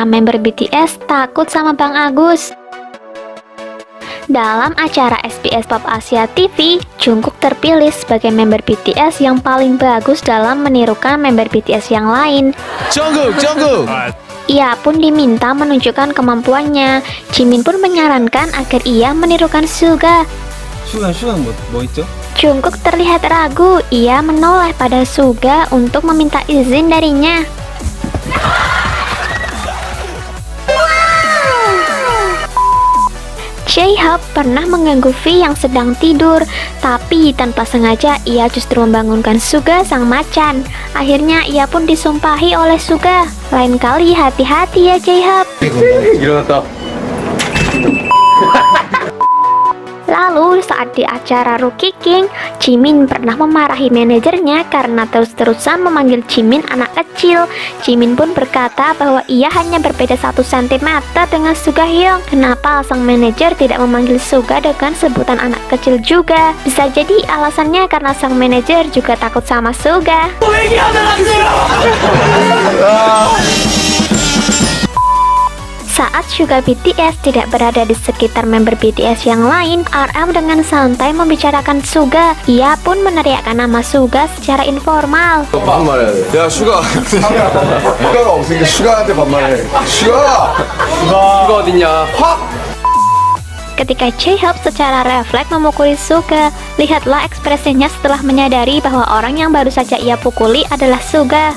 member BTS takut sama Bang Agus. Dalam acara SBS Pop Asia TV, Jungkook terpilih sebagai member BTS yang paling bagus dalam menirukan member BTS yang lain. Jungkook. Ia pun diminta menunjukkan kemampuannya. Jimin pun menyarankan agar ia menirukan Suga. 수강 뭐 있죠? Jungkook terlihat ragu. Ia menoleh pada Suga untuk meminta izin darinya. J-Hope pernah mengganggu V yang sedang tidur, tapi tanpa sengaja ia justru membangunkan Suga sang macan. Akhirnya ia pun disumpahi oleh Suga. Lain kali hati-hati ya J-Hope. 일어났다. Lalu saat di acara Rookie King, Jimin pernah memarahi manajernya karena terus-terusan memanggil Jimin anak kecil. Jimin pun berkata bahwa ia hanya berbeda 1 cm dengan Suga Hyung. Kenapa sang manajer tidak memanggil Suga dengan sebutan anak kecil juga? Bisa jadi alasannya karena sang manajer juga takut sama Suga. Saat Suga BTS tidak berada di sekitar member BTS yang lain, RM dengan santai membicarakan Suga. Ia pun meneriakkan nama Suga secara informal. 반말해야 돼. 야 슈가. 슈가가 없으니까 슈가한테 반말해. 슈가 어딨냐? 확. Ketika J-Hope secara refleks memukuli Suga, lihatlah ekspresinya setelah menyadari bahwa orang yang baru saja ia pukuli adalah Suga.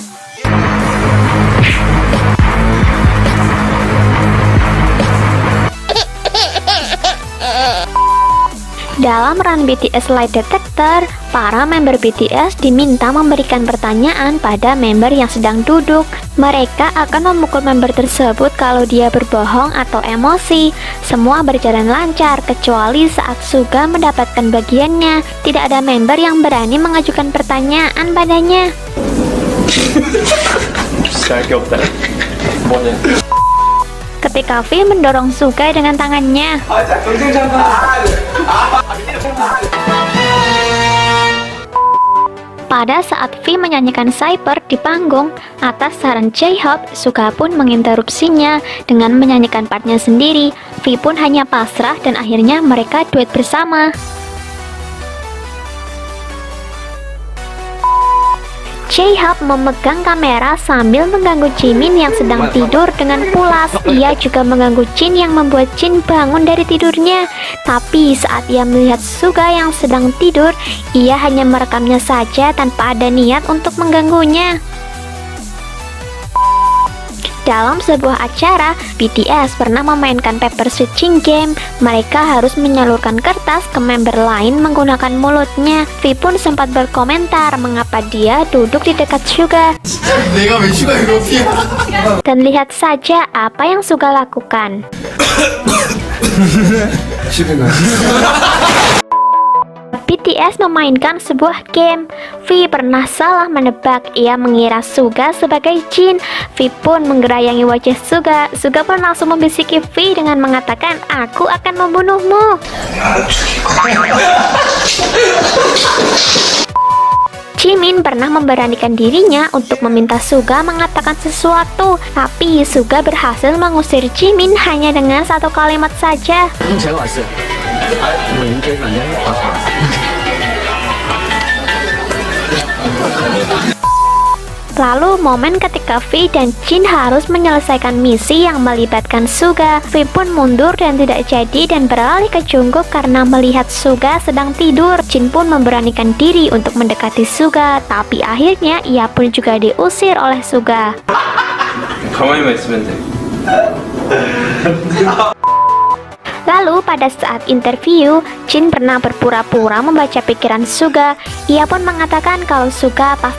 Dalam run BTS Lie Detector, para member BTS diminta memberikan pertanyaan pada member yang sedang duduk. Mereka akan memukul member tersebut kalau dia berbohong atau emosi. Semua berjalan lancar kecuali saat Suga mendapatkan bagiannya. Tidak ada member yang berani mengajukan pertanyaan padanya. Ketika V mendorong Suga dengan tangannya. Pada saat V menyanyikan Cyper di panggung, atas saran J-Hope, Suga pun menginterupsinya dengan menyanyikan partnya sendiri. V pun hanya pasrah dan akhirnya mereka duet bersama. J-Hope memegang kamera sambil mengganggu Jimin yang sedang tidur dengan pulas. Ia juga mengganggu Jin yang membuat Jin bangun dari tidurnya. Tapi saat ia melihat Suga yang sedang tidur, ia hanya merekamnya saja tanpa ada niat untuk mengganggunya. Dalam sebuah acara, BTS pernah memainkan paper switching game. Mereka harus menyalurkan kertas ke member lain menggunakan mulutnya. V pun sempat berkomentar mengapa dia duduk di dekat Suga. Dan lihat saja apa yang Suga lakukan. BTS memainkan sebuah game. V pernah salah menebak. Ia mengira Suga sebagai Jin. V pun menggerayangi wajah Suga. Suga pun langsung membisiki V dengan mengatakan, "Aku akan membunuhmu." Jimin pernah memberanikan dirinya untuk meminta Suga mengatakan sesuatu, tapi Suga berhasil mengusir Jimin hanya dengan 1 kalimat saja. Lalu momen ketika V dan Jin harus menyelesaikan misi yang melibatkan Suga. V pun mundur dan tidak jadi dan beralih ke Jungkook karena melihat Suga sedang tidur. Jin pun memberanikan diri untuk mendekati Suga, tapi akhirnya ia pun juga diusir oleh Suga. 가만히만 있으면 돼. Lalu pada saat interview, Jin pernah berpura-pura membaca pikiran Suga. Ia pun mengatakan kalau Suga pasti